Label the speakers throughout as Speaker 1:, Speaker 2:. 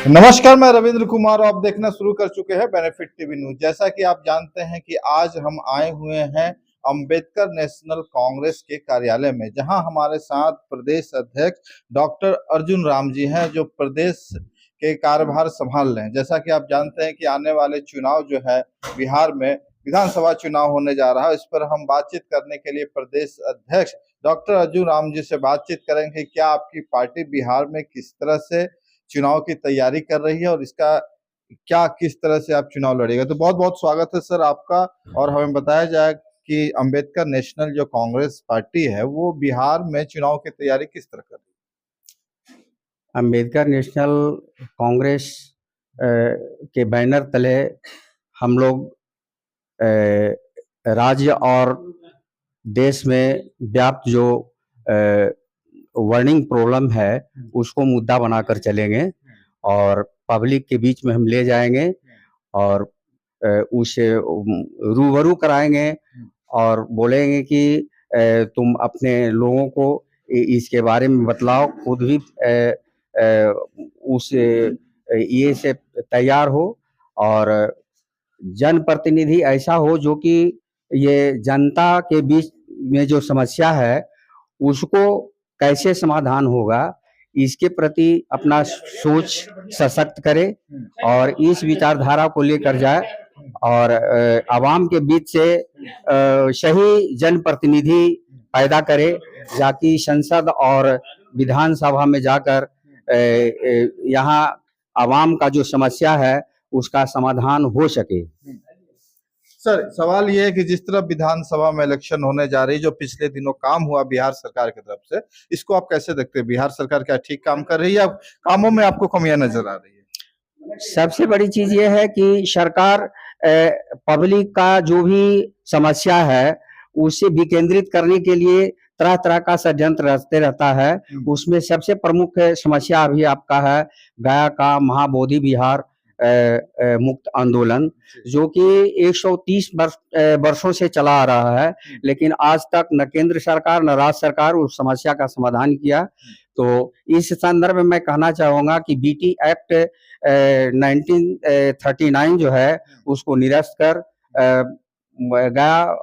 Speaker 1: नमस्कार, मैं रविंद्र कुमार और आप देखना शुरू कर चुके हैं बेनिफिट टीवी न्यूज। जैसा कि आप जानते हैं कि आज हम आए हुए हैं अंबेडकर नेशनल कांग्रेस के कार्यालय में, जहां हमारे साथ प्रदेश अध्यक्ष डॉक्टर अर्जुन राम जी हैं, जो प्रदेश के कार्यभार संभाल रहे हैं। जैसा कि आप जानते हैं कि आने वाले चुनाव जो है बिहार में विधानसभा चुनाव होने जा रहा है। इस पर हम बातचीत करने के लिए प्रदेश अध्यक्ष डॉक्टर अर्जुन राम जी से बातचीत करेंगे। क्या आपकी पार्टी बिहार में किस तरह से चुनाव की तैयारी कर रही है और इसका क्या किस तरह से आप चुनाव लड़ेगा। तो बहुत बहुत स्वागत है सर आपका। और हमें बताया जाए कि अंबेडकर नेशनल जो कांग्रेस पार्टी है वो बिहार में चुनाव की तैयारी किस तरह कर रही है।
Speaker 2: अंबेडकर नेशनल कांग्रेस के बैनर तले हम लोग राज्य और देश में व्याप्त जो वर्निंग प्रॉब्लम है उसको मुद्दा बनाकर चलेंगे और पब्लिक के बीच में हम ले जाएंगे और उसे रूबरू कराएंगे और बोलेंगे कि तुम अपने लोगों को इसके बारे में बतलाओ, खुद भी उस ये से तैयार हो और जनप्रतिनिधि ऐसा हो जो कि ये जनता के बीच में जो समस्या है उसको कैसे समाधान होगा इसके प्रति अपना सोच सशक्त करे और इस विचारधारा को लेकर जाए और आवाम के बीच से सही जनप्रतिनिधि पैदा करे, जाकि संसद और विधानसभा में जाकर यहाँ आवाम का जो समस्या है उसका समाधान हो सके।
Speaker 1: सर, सवाल ये है कि जिस तरह विधानसभा में इलेक्शन होने जा रही, जो पिछले दिनों काम हुआ बिहार सरकार की तरफ से, इसको आप कैसे देखते हैं? बिहार सरकार क्या ठीक काम कर रही है या कामों में आपको कमियां नजर आ रही है?
Speaker 2: सबसे बड़ी चीज ये है कि सरकार पब्लिक का जो भी समस्या है उसे विकेंद्रित करने के लिए तरह तरह का षड्यंत्र रचते रहता है। उसमें सबसे प्रमुख समस्या अभी आपका है गया का महाबोधि विहार मुक्त आंदोलन, जो कि 130 वर्षों से चला आ रहा है, लेकिन आज तक न केंद्र सरकार न राज्य सरकार उस समस्या का समाधान किया। तो इस संदर्भ में मैं कहना चाहूंगा कि बीटी एक्ट 1939 जो है उसको निरस्त कर गया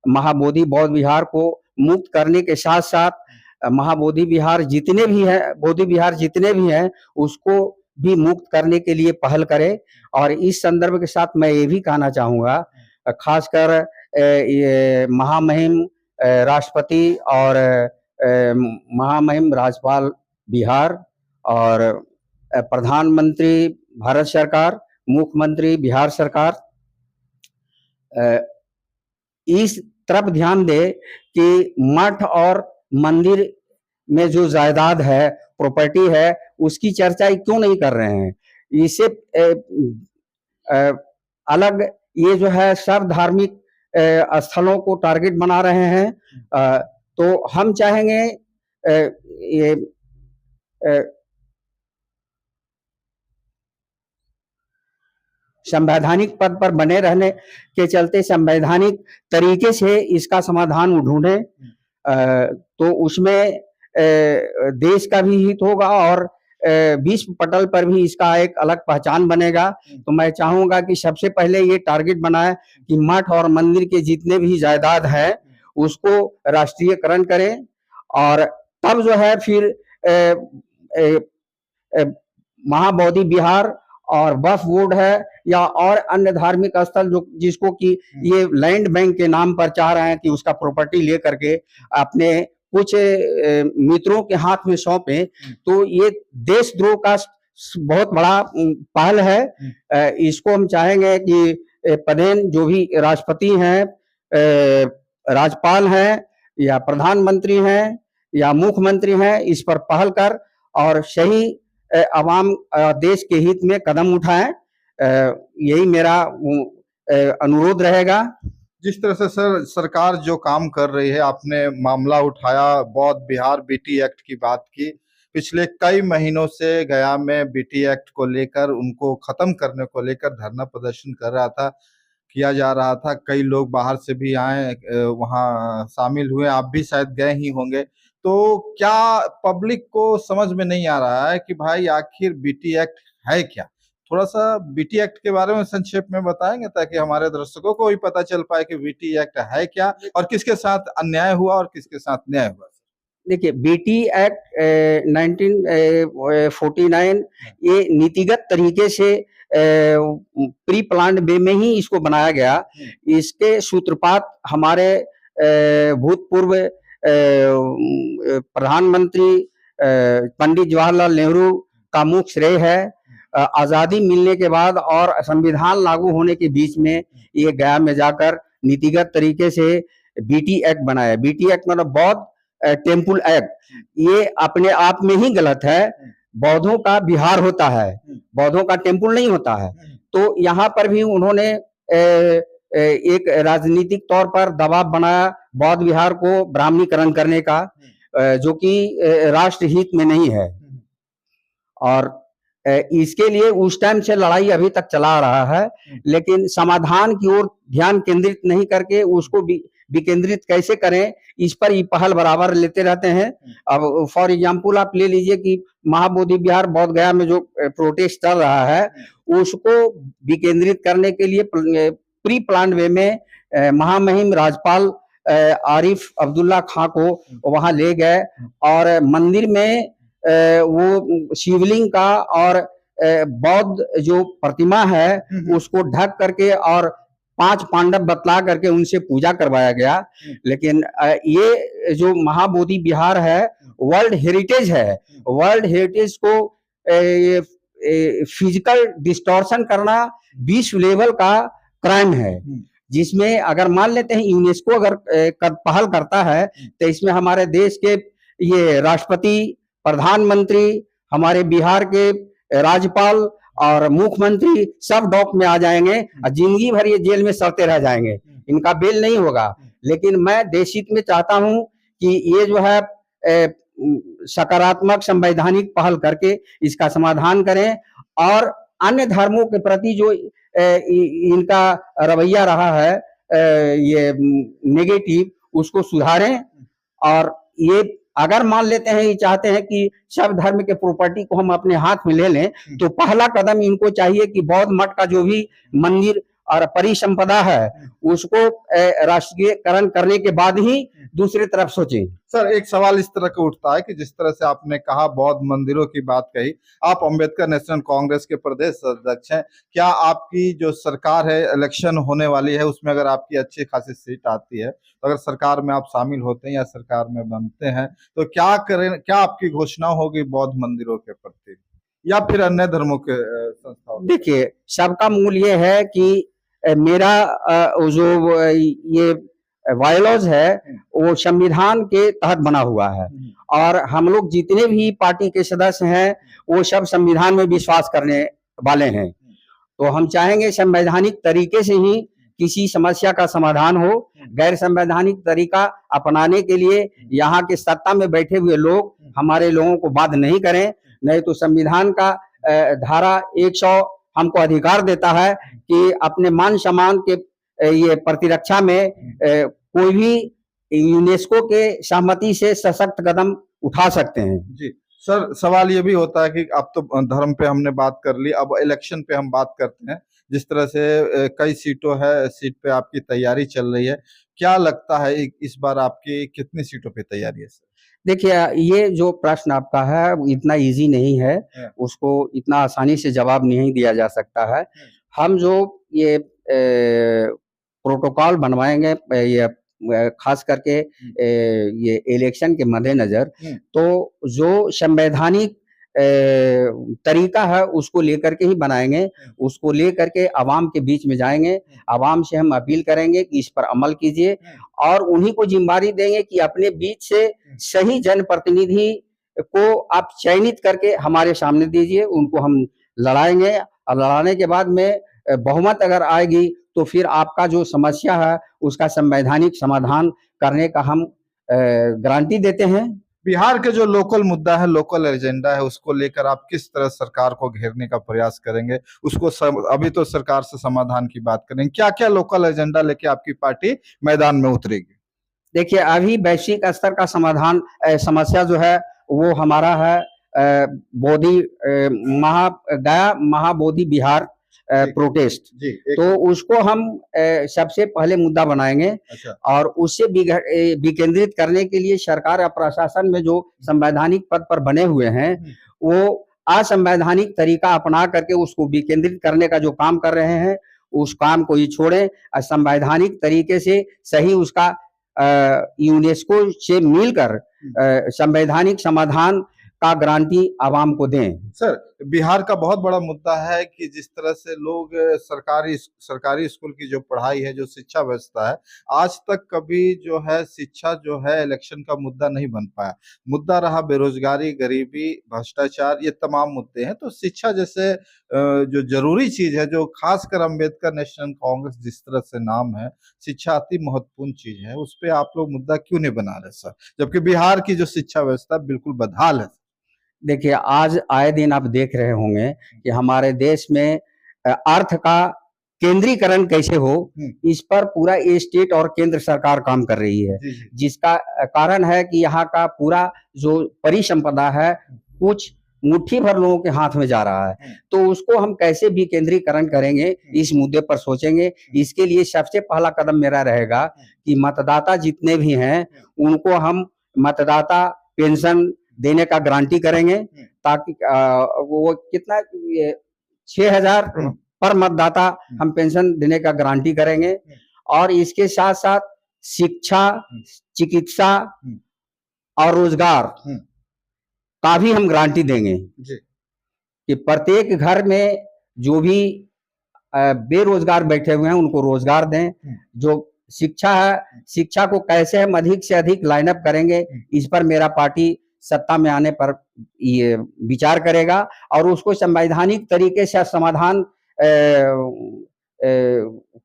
Speaker 2: महाबोधि बौद्ध विहार को मुक्त करने के साथ साथ महाबोधि विहार जितने भी हैं बोधि विहार जितने भी हैं उसको भी मुक्त करने के लिए पहल करे। और इस संदर्भ के साथ मैं ये भी कहना चाहूंगा, खासकर ये महामहिम राष्ट्रपति और महामहिम राज्यपाल बिहार और प्रधानमंत्री भारत सरकार, मुख्यमंत्री बिहार सरकार इस तरफ ध्यान दे कि मठ और मंदिर में जो जायदाद है, प्रॉपर्टी है, उसकी चर्चा क्यों नहीं कर रहे हैं। इसे अलग ये जो है सब धार्मिक स्थलों को टारगेट बना रहे हैं। तो हम चाहेंगे ये संवैधानिक पद पर बने रहने के चलते संवैधानिक तरीके से इसका समाधान ढूंढे, तो उसमें देश का भी हित होगा और विश्व पटल पर भी इसका एक अलग पहचान बनेगा। तो मैं चाहूंगा कि सबसे पहले ये टारगेट बनाए कि मठ और मंदिर के जितने भी जायदाद है उसको राष्ट्रीयकरण करें और तब जो है फिर महाबोधि विहार और वक्फ बोर्ड है या और अन्य धार्मिक स्थल जो जिसको कि ये लैंड बैंक के नाम पर चाह रहे हैं कि उसका प्रॉपर्टी ले करके अपने कुछ मित्रों के हाथ में सौंपे, तो ये देशद्रोह का बहुत बड़ा पहल है। इसको हम चाहेंगे कि प्रधान जो भी राष्ट्रपति हैं, राज्यपाल हैं या प्रधानमंत्री हैं या मुख्यमंत्री हैं, इस पर पहल कर और सही आवाम देश के हित में कदम उठाएं। यही मेरा अनुरोध रहेगा।
Speaker 1: जिस तरह से सर सरकार जो काम कर रही है, आपने मामला उठाया बौद्ध विहार बीटी एक्ट की बात की। पिछले कई महीनों से गया में बीटी एक्ट को लेकर उनको खत्म करने को लेकर धरना प्रदर्शन किया जा रहा था। कई लोग बाहर से भी आए, वहां शामिल हुए, आप भी शायद गए ही होंगे। तो क्या पब्लिक को समझ में नहीं आ रहा है कि भाई आखिर बीटी एक्ट है क्या? थोड़ा सा बीटी एक्ट के बारे में संक्षेप में बताएंगे ताकि हमारे दर्शकों को भी पता चल पाए कि बीटी एक्ट है क्या और किसके साथ अन्याय हुआ और किसके साथ न्याय हुआ।
Speaker 2: देखिए, बीटी एक्ट 1949 ये नीतिगत तरीके से प्री प्लान्ड वे में ही इसको बनाया गया। इसके सूत्रपात हमारे भूतपूर्व प्रधानमंत्री पंडित जवाहरलाल नेहरू का मुख्य श्रेय है। आजादी मिलने के बाद और संविधान लागू होने के बीच में ये गया में जाकर नीतिगत तरीके से बीटी एक्ट बनाया। बीटी एक्ट मतलब बौद्ध टेम्पल एक्ट, ये अपने आप में ही गलत है। बौद्धों का बिहार होता है, बौद्धों का टेम्पल नहीं होता है। तो यहाँ पर भी उन्होंने एक राजनीतिक तौर पर दबाव बनाया बौद्ध विहार को ब्राह्मणीकरण करने का, जो कि राष्ट्रहित में नहीं है। और इसके लिए उस टाइम से लड़ाई अभी तक चला रहा है, लेकिन समाधान की ओर ध्यान केंद्रित नहीं करके उसको विकेंद्रित कैसे करें इस पर ये पहल बराबर लेते रहते हैं। अब फॉर एग्जांपल आप ले लीजिए कि महाबोधि विहार बोध गया में जो प्रोटेस्ट चल रहा है उसको विकेंद्रित करने के लिए प्री प्लान वे में महामहिम राज्यपाल आरिफ अब्दुल्ला खां को वहां ले गए और मंदिर में वो शिवलिंग का और बौद्ध जो प्रतिमा है उसको ढक करके और 5 पांडव बतला करके उनसे पूजा करवाया गया। लेकिन ये जो महाबोधि विहार है वर्ल्ड हेरिटेज है। वर्ल्ड हेरिटेज को फिजिकल डिस्टॉर्शन करना विश्व लेवल का क्राइम है, जिसमें अगर मान लेते हैं यूनेस्को अगर पहल करता है तो इसमें हमारे देश के ये राष्ट्रपति, प्रधानमंत्री, हमारे बिहार के राज्यपाल और मुख्यमंत्री सब डॉक में आ जाएंगे और जिंदगी भर ये जेल में सड़ते रह जाएंगे, इनका बेल नहीं होगा। लेकिन मैं देश हित में चाहता हूं कि ये जो है सकारात्मक संवैधानिक पहल करके इसका समाधान करें और अन्य धर्मों के प्रति जो इनका रवैया रहा है ये नेगेटिव उसको सुधारें। और ये अगर मान लेते हैं ये चाहते हैं कि सब धर्म के प्रॉपर्टी को हम अपने हाथ में ले लें, तो पहला कदम इनको चाहिए कि बौद्ध मठ का जो भी मंदिर और परिसंपदा है उसको राष्ट्रीयकरण करने के बाद ही दूसरी तरफ सोचें।
Speaker 1: सर, एक सवाल इस तरह का उठता है कि जिस तरह से आपने कहा बौद्ध मंदिरों की बात कही, आप अंबेडकर नेशनल कांग्रेस के प्रदेश अध्यक्ष हैं, क्या आपकी जो सरकार है इलेक्शन होने वाली है उसमें अगर आपकी अच्छी खासी सीट आती है तो अगर सरकार में आप शामिल होते हैं या सरकार में बनते हैं तो क्या करें, क्या आपकी घोषणा होगी बौद्ध मंदिरों के प्रति या फिर अन्य धर्मों के संस्थाओं?
Speaker 2: देखिए, सबका मूल ये है कि मेरा जो ये बायलॉज है वो संविधान के तहत बना हुआ है और हम लोग जितने भी पार्टी के सदस्य हैं वो सब संविधान में विश्वास करने वाले हैं। तो हम चाहेंगे संवैधानिक तरीके से ही किसी समस्या का समाधान हो। गैर संवैधानिक तरीका अपनाने के लिए यहाँ के सत्ता में बैठे हुए लोग हमारे लोगों को बाध्य नहीं करें, नहीं तो संविधान का धारा 100 हमको अधिकार देता है कि अपने मान सम्मान के ये प्रतिरक्षा में कोई भी यूनेस्को के सहमति से सशक्त कदम उठा सकते हैं।
Speaker 1: जी सर, सवाल ये भी होता है कि अब तो धर्म पे हमने बात कर ली, अब इलेक्शन पे हम बात करते हैं। जिस तरह से कई सीट पे आपकी तैयारी चल रही है, क्या लगता है इस बार आपकी कितनी सीटों पे तैयारी है सर?
Speaker 2: देखिए, ये जो प्रश्न आपका है इतना इजी नहीं है, उसको इतना आसानी से जवाब नहीं दिया जा सकता है। हम जो ये प्रोटोकॉल बनवाएंगे ये खास करके ये इलेक्शन के मद्देनजर, तो जो संवैधानिक तरीका है उसको लेकर के ही बनाएंगे, उसको लेकर के आवाम के बीच में जाएंगे, आवाम से हम अपील करेंगे कि इस पर अमल कीजिए और उन्हीं को जिम्मेदारी देंगे कि अपने बीच से सही जनप्रतिनिधि को आप चयनित करके हमारे सामने दीजिए, उनको हम लड़ाएंगे और लड़ाने के बाद में बहुमत अगर आएगी तो फिर आपका जो समस्या है उसका संवैधानिक समाधान करने का हम गारंटी देते हैं।
Speaker 1: बिहार के जो लोकल मुद्दा है, लोकल एजेंडा है, उसको लेकर आप किस तरह सरकार को घेरने का प्रयास करेंगे? उसको अभी तो सरकार से समाधान की बात करेंगे, क्या क्या लोकल एजेंडा लेके आपकी पार्टी मैदान में उतरेगी?
Speaker 2: देखिए, अभी वैश्विक स्तर का समाधान समस्या जो है वो हमारा है बोधि गया महाबोधि विहार प्रोटेस्ट,
Speaker 1: जी
Speaker 2: तो उसको हम सबसे पहले मुद्दा बनाएंगे।
Speaker 1: अच्छा।
Speaker 2: और उससे विकेंद्रित करने के लिए सरकार और प्रशासन में जो संवैधानिक पद पर बने हुए हैं वो असंवैधानिक तरीका अपना करके उसको विकेंद्रित करने का जो काम कर रहे हैं उस काम को ही छोड़ें, संवैधानिक तरीके से सही उसका यूनेस्को से मिलकर संवैधानिक समाधान का गारंटी आवाम को दें।
Speaker 1: सर, बिहार का बहुत बड़ा मुद्दा है कि जिस तरह से लोग सरकारी स्कूल की जो पढ़ाई है, जो शिक्षा व्यवस्था है, आज तक कभी जो है शिक्षा जो है इलेक्शन का मुद्दा नहीं बन पाया। मुद्दा रहा बेरोजगारी, गरीबी, भ्रष्टाचार, ये तमाम मुद्दे हैं। तो शिक्षा जैसे जो जरूरी चीज है, जो खासकर अम्बेडकर नेशनल कांग्रेस जिस तरह से नाम है, शिक्षा अति महत्वपूर्ण चीज है, उस पर आप लोग मुद्दा क्यों नहीं बना रहे सर, जबकि बिहार की जो शिक्षा व्यवस्था बिल्कुल बदहाल है।
Speaker 2: देखिए, आज आए दिन आप देख रहे होंगे कि हमारे देश में अर्थ का केंद्रीकरण कैसे हो, इस पर पूरा स्टेट और केंद्र सरकार काम कर रही है, जिसका कारण है कि यहाँ का पूरा जो परिसंपदा है कुछ मुट्ठी भर लोगों के हाथ में जा रहा है। तो उसको हम कैसे भी केंद्रीकरण करेंगे, इस मुद्दे पर सोचेंगे। इसके लिए सबसे पहला कदम मेरा रहेगा कि मतदाता जितने भी हैं उनको हम मतदाता पेंशन देने का गारंटी करेंगे, ताकि वो कितना 6,000 पर मतदाता हम पेंशन देने का गारंटी करेंगे। और इसके साथ साथ शिक्षा, चिकित्सा और रोजगार का भी हम गारंटी देंगे कि प्रत्येक घर में जो भी बेरोजगार बैठे हुए हैं उनको रोजगार दें। जो शिक्षा है, शिक्षा को कैसे हम अधिक से अधिक लाइनअप करेंगे, इस पर मेरा पार्टी सत्ता में आने पर ये विचार करेगा और उसको संवैधानिक तरीके से समाधान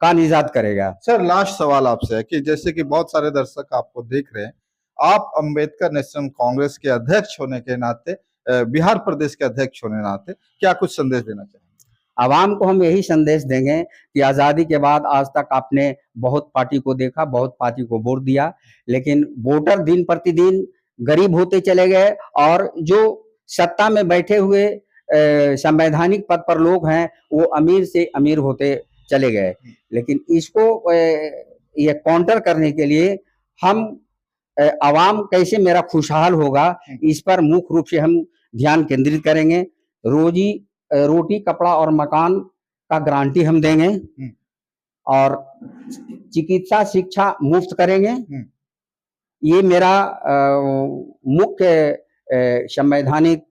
Speaker 2: का निजात करेगा।
Speaker 1: सर, लास्ट सवाल आपसे है कि जैसे कि बहुत सारे दर्शक आपको देख रहे हैं, आप अम्बेडकर नेशनल कांग्रेस के अध्यक्ष होने के नाते, बिहार प्रदेश के अध्यक्ष होने के नाते क्या कुछ संदेश देना चाहेंगे?
Speaker 2: आवाम को हम यही संदेश देंगे कि आज़ादी के बाद आज तक आपने बहुत पार्टी को देखा, बहुत पार्टी को वोट दिया, लेकिन वोटर दिन प्रतिदिन गरीब होते चले गए और जो सत्ता में बैठे हुए संवैधानिक पद पर लोग हैं वो अमीर से अमीर होते चले गए। लेकिन इसको ये काउंटर करने के लिए हम आवाम कैसे मेरा खुशहाल होगा, इस पर मुख्य रूप से हम ध्यान केंद्रित करेंगे। रोटी, कपड़ा और मकान का गारंटी हम देंगे और चिकित्सा शिक्षा मुफ्त करेंगे। ये मेरा मुख्य संवैधानिक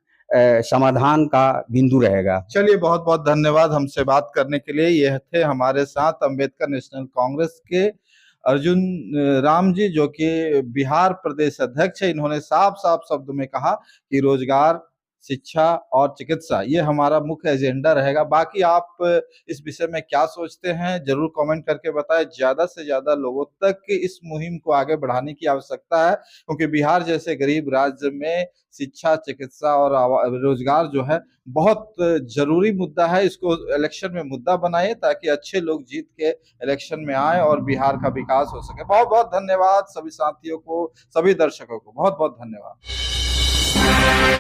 Speaker 2: समाधान का बिंदु रहेगा।
Speaker 1: चलिए, बहुत बहुत धन्यवाद हमसे बात करने के लिए। यह थे हमारे साथ अम्बेडकर नेशनल कांग्रेस के अर्जुन राम जी, जो कि बिहार प्रदेश अध्यक्ष है। इन्होंने साफ साफ शब्द में कहा कि रोजगार, शिक्षा और चिकित्सा ये हमारा मुख्य एजेंडा रहेगा। बाकी आप इस विषय में क्या सोचते हैं जरूर कमेंट करके बताएं। ज्यादा से ज्यादा लोगों तक इस मुहिम को आगे बढ़ाने की आवश्यकता है, क्योंकि बिहार जैसे गरीब राज्य में शिक्षा, चिकित्सा और रोजगार जो है बहुत जरूरी मुद्दा है। इसको इलेक्शन में मुद्दा बनाइए ताकि अच्छे लोग जीत के इलेक्शन में आए और बिहार का विकास हो सके। बहुत बहुत धन्यवाद सभी साथियों को, सभी दर्शकों को बहुत बहुत धन्यवाद।